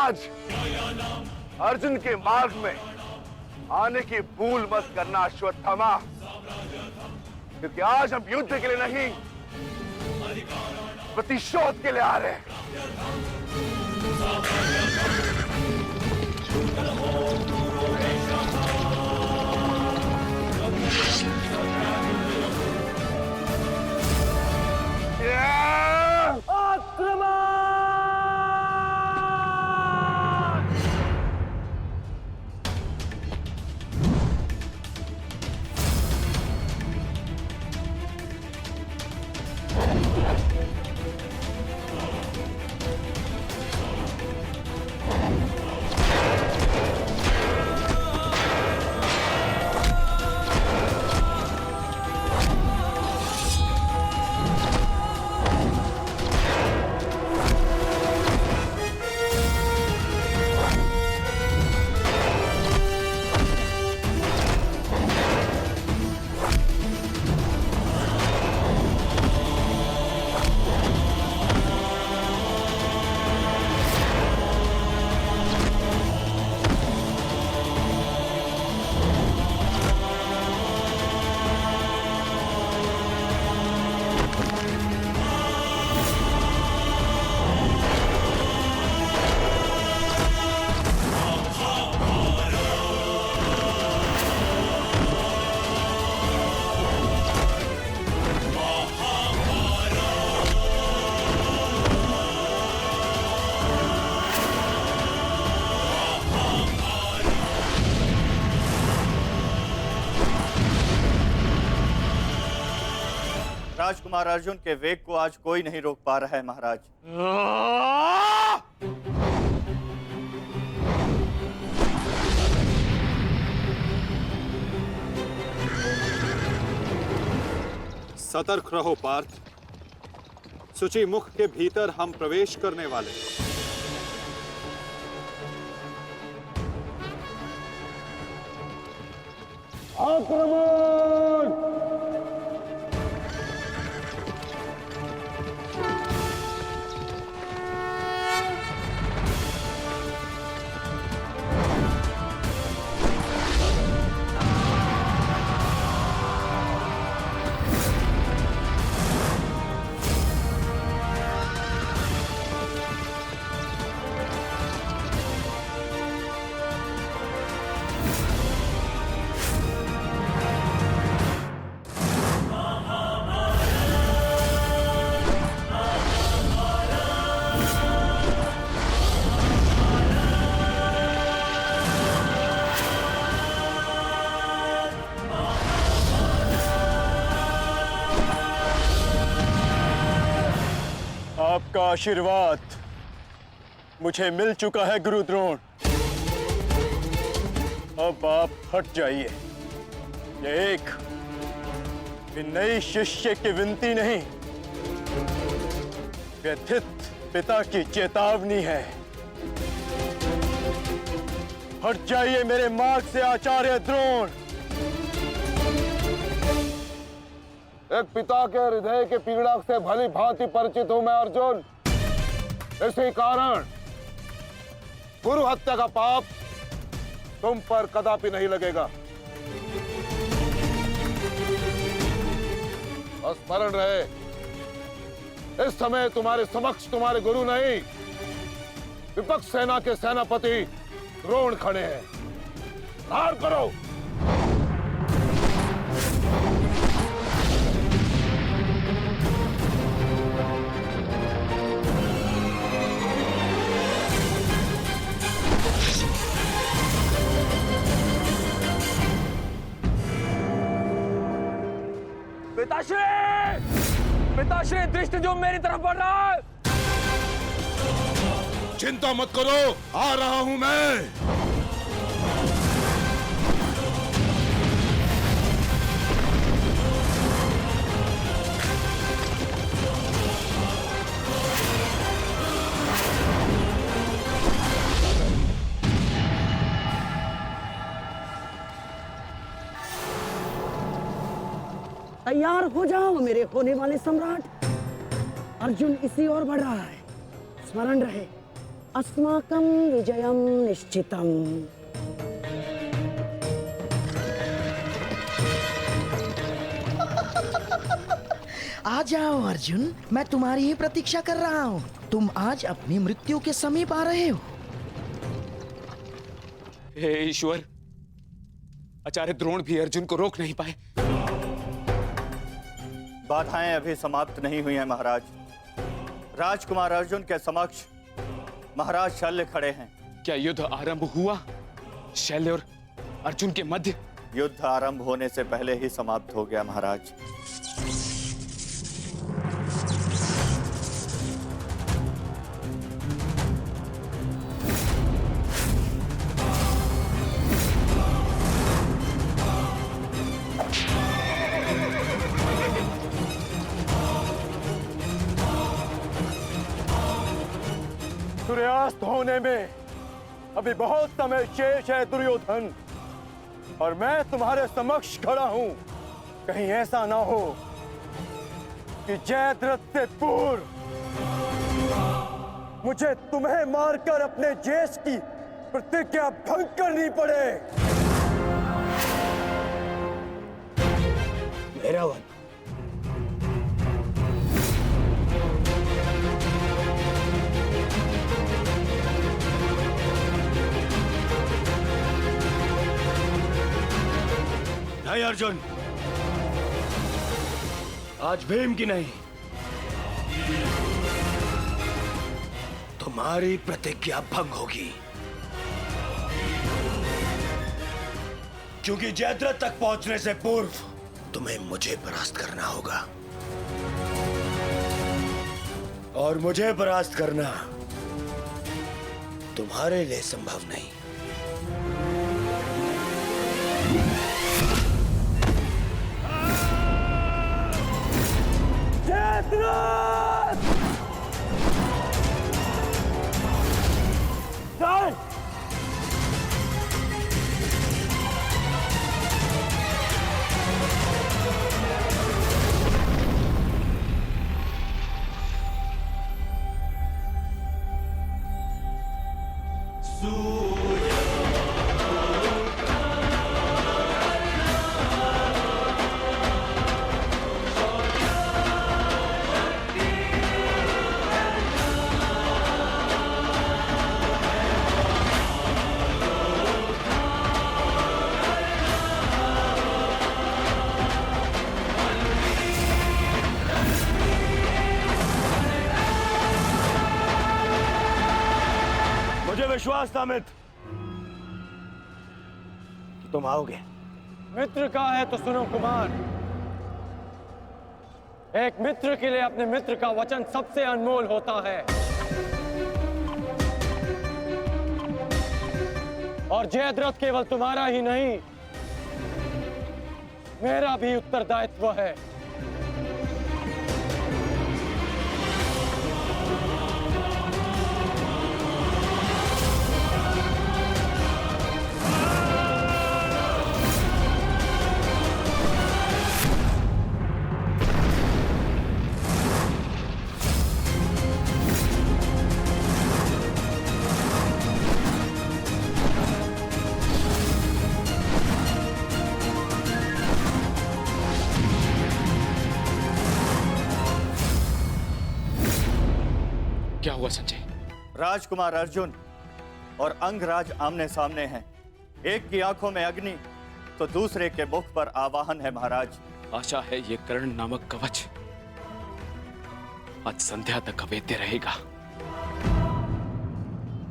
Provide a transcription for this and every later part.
आज अर्जुन के मार्ग में आने की भूल मत करना अश्वत्थामा, क्योंकि आज हम युद्ध के लिए नहीं, प्रतिशोध के लिए आ रहे हैं। राजकुमार अर्जुन के वेग को आज कोई नहीं रोक पा रहा है महाराज। सतर्क रहो पार्थ, सूची मुख के भीतर हम प्रवेश करने वाले। आक्रमण! आपका आशीर्वाद मुझे मिल चुका है गुरु द्रोण। अब आप हट जाइए। ये एक नई शिष्य की विनती नहीं, व्यथित पिता की चेतावनी है। हट जाइए मेरे मार्ग से आचार्य द्रोण। एक पिता के हृदय के पीड़ा से भली भांति परिचित हूं मैं अर्जुन। इसी कारण गुरु हत्या का पाप तुम पर कदापि नहीं लगेगा। स्मरण रहे, इस समय तुम्हारे समक्ष तुम्हारे गुरु नहीं, विपक्ष सेना के सेनापति द्रोण खड़े हैं। धार करो। पिताश्री दृष्टि जो मेरी तरफ बढ़ रहा है। चिंता मत करो, आ रहा हूं मैं। तैयार हो जाओ मेरे होने वाले सम्राट। अर्जुन इसी ओर बढ़ रहा है। स्मरण रहे, अस्माकं विजयं निश्चितम्। आ जाओ अर्जुन, मैं तुम्हारी ही प्रतीक्षा कर रहा हूँ। तुम आज अपनी मृत्यु के समीप आ रहे हो। हे ईश्वर, आचार्य द्रोण भी अर्जुन को रोक नहीं पाए। बाधाएं अभी समाप्त नहीं हुई हैं महाराज। राजकुमार अर्जुन के समक्ष महाराज शल्य खड़े हैं। क्या युद्ध आरंभ हुआ शल्य और अर्जुन के मध्य? युद्ध आरंभ होने से पहले ही समाप्त हो गया महाराज। सूर्यास्त होने में अभी बहुत समय शेष है दुर्योधन, और मैं तुम्हारे समक्ष खड़ा हूं। कहीं ऐसा ना हो कि जयद्रथ से पूर्व मुझे तुम्हें मारकर अपने जेश की प्रतिज्ञा भंग करनी पड़े। मेरा वन नहीं अर्जुन, आज भीम की नहीं, तुम्हारी प्रतिज्ञा भंग होगी, क्योंकि जयद्रथ तक पहुंचने से पूर्व तुम्हें मुझे परास्त करना होगा, और मुझे परास्त करना तुम्हारे लिए संभव नहीं। विश्वास था मित्र कि तुम आओगे। मित्र का है तो सुनो कुमार, एक मित्र के लिए अपने मित्र का वचन सबसे अनमोल होता है, और जयद्रथ केवल तुम्हारा ही नहीं, मेरा भी उत्तरदायित्व है। क्या हुआ संजय? राजकुमार अर्जुन और अंगराज आमने सामने हैं। एक की आंखों में अग्नि तो दूसरे के मुख पर आवाहन है महाराज। आशा है ये कर्ण नामक कवच आज संध्या तक अवेद्य रहेगा।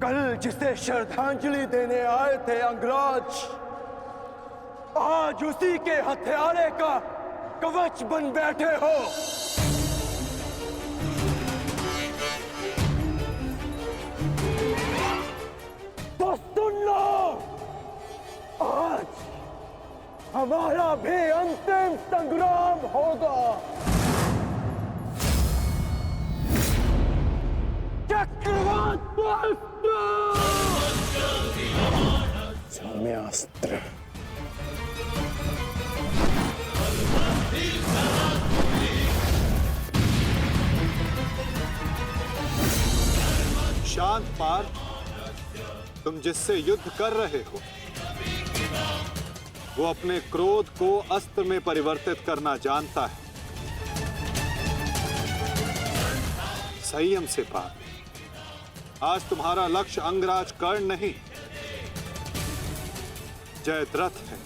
कल जिसे श्रद्धांजलि देने आए थे अंगराज, आज उसी के हथियारे का कवच बन बैठे हो। तो सुन लो, आज हमारा भी अंतिम संग्राम होगा। चक्रवात सौम्यास्त्र। शांत पार्थ, तुम जिससे युद्ध कर रहे हो वो अपने क्रोध को अस्त्र में परिवर्तित करना जानता है। संयम से पार्थ, आज तुम्हारा लक्ष्य अंगराज कर्ण नहीं, जयद्रथ है।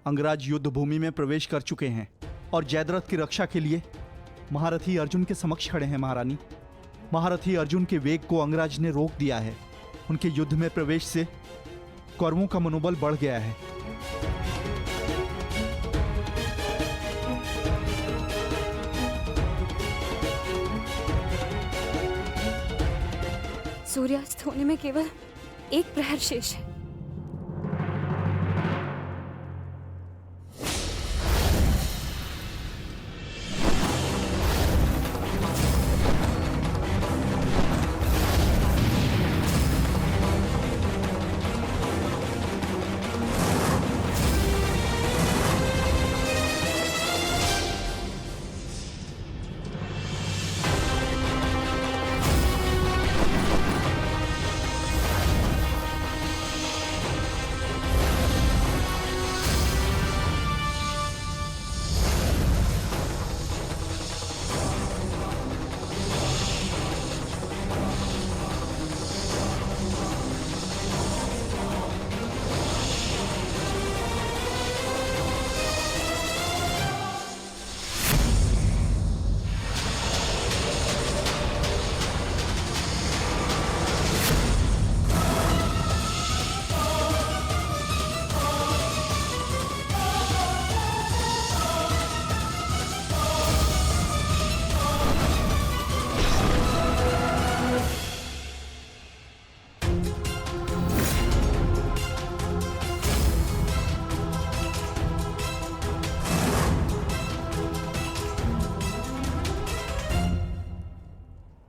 अंगराज युद्ध भूमि में प्रवेश कर चुके हैं और जयद्रथ की रक्षा के लिए महारथी अर्जुन के समक्ष खड़े हैं। महारानी, महारथी अर्जुन के वेग को अंगराज ने रोक दिया है। उनके युद्ध में प्रवेश से कौरवों का मनोबल बढ़ गया है। सूर्यास्त होने में केवल एक प्रहर शेष है।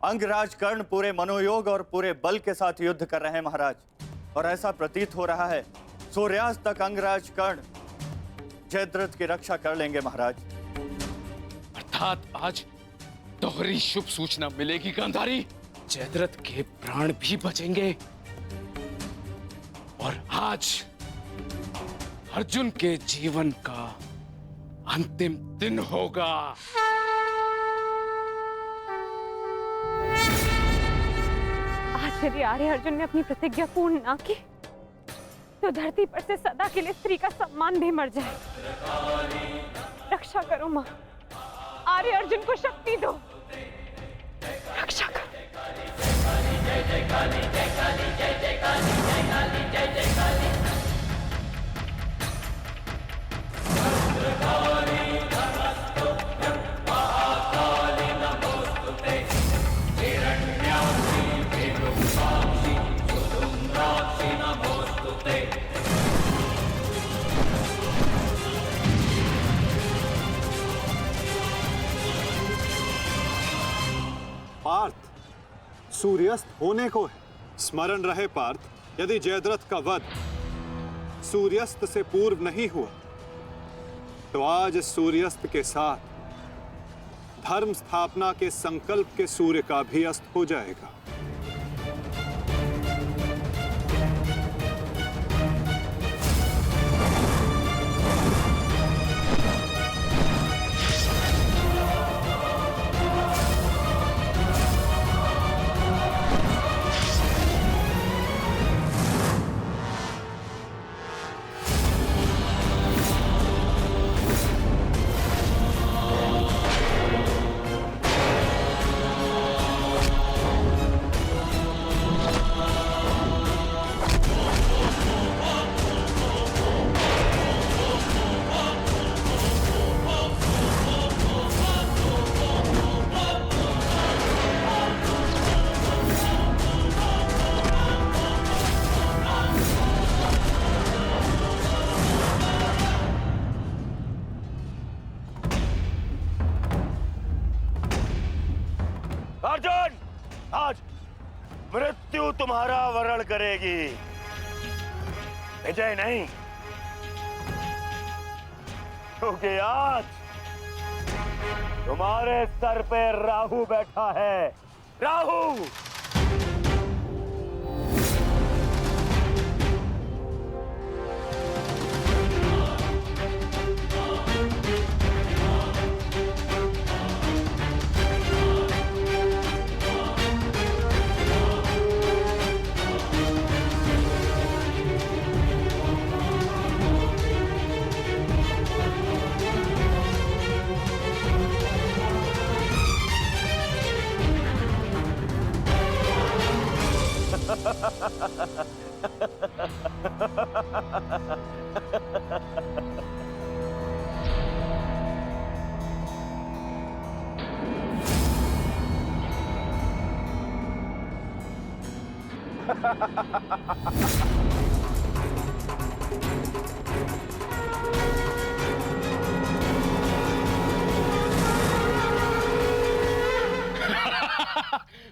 अंगराज कर्ण पूरे मनोयोग और पूरे बल के साथ युद्ध कर रहे हैं महाराज, और ऐसा प्रतीत हो रहा है सूर्यास्त तक अंगराज कर्ण जयद्रथ की रक्षा कर लेंगे महाराज। अर्थात आज दोहरी शुभ सूचना मिलेगी गांधारी। जयद्रथ के प्राण भी बचेंगे और आज अर्जुन के जीवन का अंतिम दिन होगा। आज यदि आर्य अर्जुन ने अपनी प्रतिज्ञा पूर्ण ना की तो धरती पर से सदा के लिए स्त्री का सम्मान भी मर जाए। रक्षा करो मां, आर्य अर्जुन को शक्ति दो, रक्षा करो। जय जय काली, जय काली, जय जय काली, जय काली, जय जय काली। पार्थ, सूर्यास्त होने को है। स्मरण रहे पार्थ, यदि जयद्रथ का वध सूर्यास्त से पूर्व नहीं हुआ तो आज सूर्यास्त के साथ धर्म स्थापना के संकल्प के सूर्य का भी अस्त हो जाएगा। अर्जुन, आज मृत्यु तुम्हारा वरण करेगी, विजय नहीं। क्योंकि आज तुम्हारे सर पे राहु बैठा है। राहु!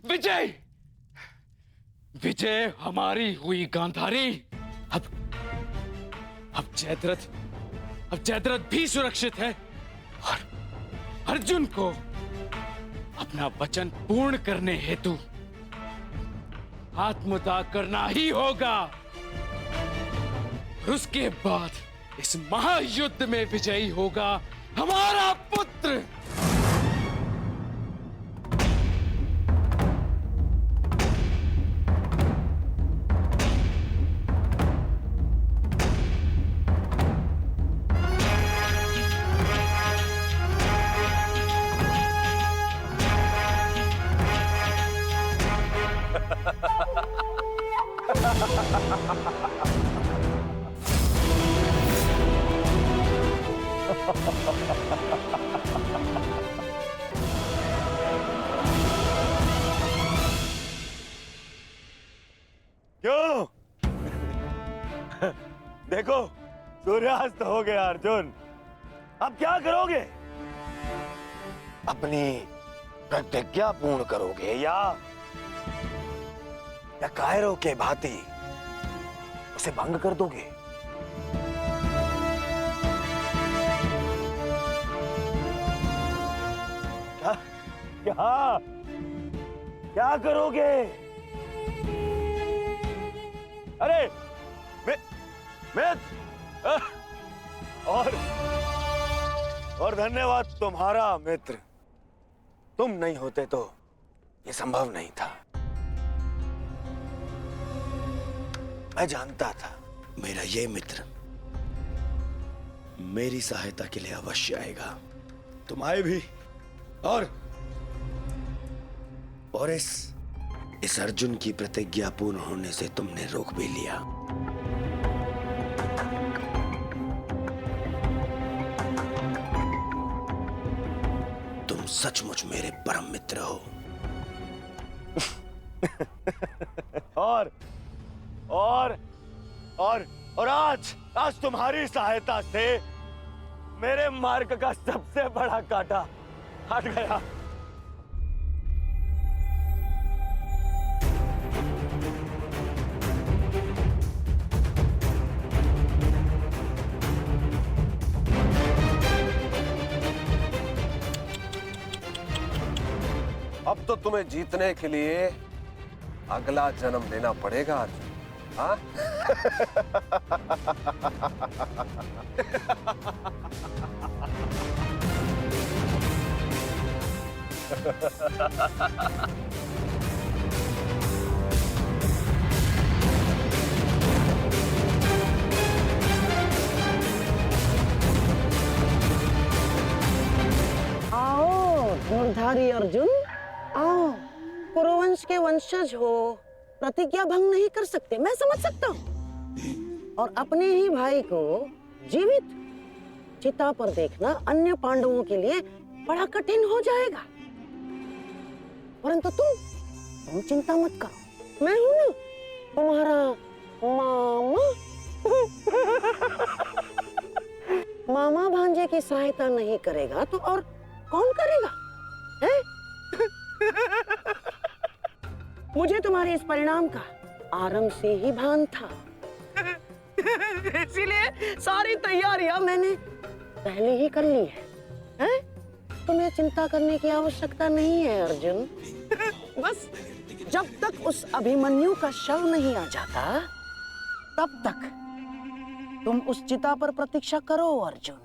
विजय! विजय हमारी हुई गांधारी। अब जयद्रथ भी सुरक्षित है और अर्जुन को अपना वचन पूर्ण करने हेतु आत्मदाह करना ही होगा। और उसके बाद इस महायुद्ध में विजयी होगा हमारा पुत्र। क्यों? देखो, सूर्यास्त हो गया अर्जुन। अब क्या करोगे? अपनी प्रतिज्ञा पूर्ण करोगे या कायरों के भांति उसे भंग कर दोगे? क्या करोगे? अरे और धन्यवाद तुम्हारा मित्र। तुम नहीं होते तो ये संभव नहीं था। मैं जानता था मेरा ये मित्र मेरी सहायता के लिए अवश्य आएगा। तुम आए भी और इस अर्जुन की प्रतिज्ञा पूर्ण होने से तुमने रोक भी लिया। तुम सचमुच मेरे परम मित्र हो। और आज तुम्हारी सहायता से मेरे मार्ग का सबसे बड़ा कांटा हट गया। अब तो तुम्हें जीतने के लिए अगला जन्म लेना पड़ेगा अर्जुन। हाँ? आओ धनुर्धारी अर्जुन, आओ। कुरुवंश के वंशज हो, प्रतिज्ञा भंग नहीं कर सकते, मैं समझ सकता हूँ। और अपने ही भाई को जीवित चिता पर देखना अन्य पांडवों के लिए बड़ा कठिन हो जाएगा। परंतु तुम चिंता मत करो, मैं हूं ना तुम्हारा मामा। मामा भांजे की सहायता नहीं करेगा तो और कौन करेगा? है? मुझे तुम्हारे इस परिणाम का आरंभ से ही भान था। इसीलिए सारी तैयारियां मैंने पहले ही कर ली है, हैं? तुम्हें चिंता करने की आवश्यकता नहीं है अर्जुन। बस जब तक उस अभिमन्यु का शव नहीं आ जाता तब तक तुम उस चिता पर प्रतीक्षा करो अर्जुन।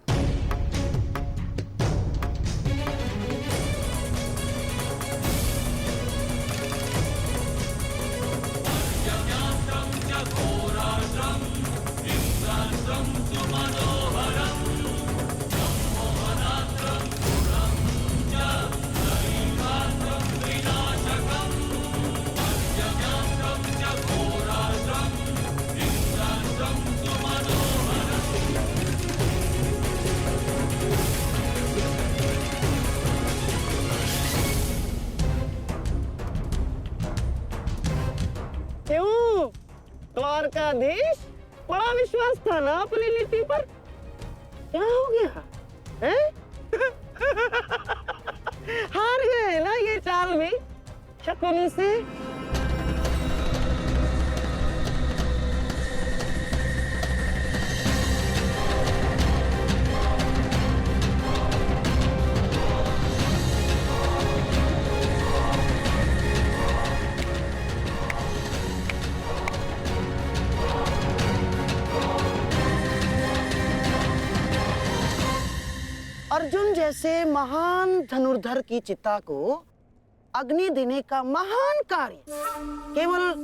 क्यों द्वारकाधीश, बड़ा विश्वास था ना अपनी नीति पर? क्या हो गया हैं? हार गए ना ये चाल भी शकुनी से? अर्जुन जैसे महान धनुर्धर की चिता को अग्नि देने का महान कार्य केवल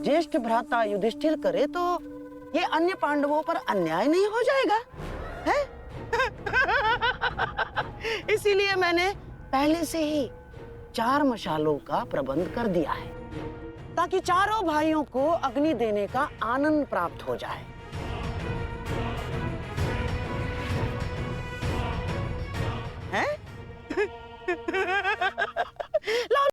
ज्येष्ठ भ्राता युधिष्ठिर करे तो ये अन्य पांडवों पर अन्याय नहीं हो जाएगा, है? इसीलिए मैंने पहले से ही 4 मशालों का प्रबंध कर दिया है ताकि चारों भाइयों को अग्नि देने का आनंद प्राप्त हो जाए। हैं?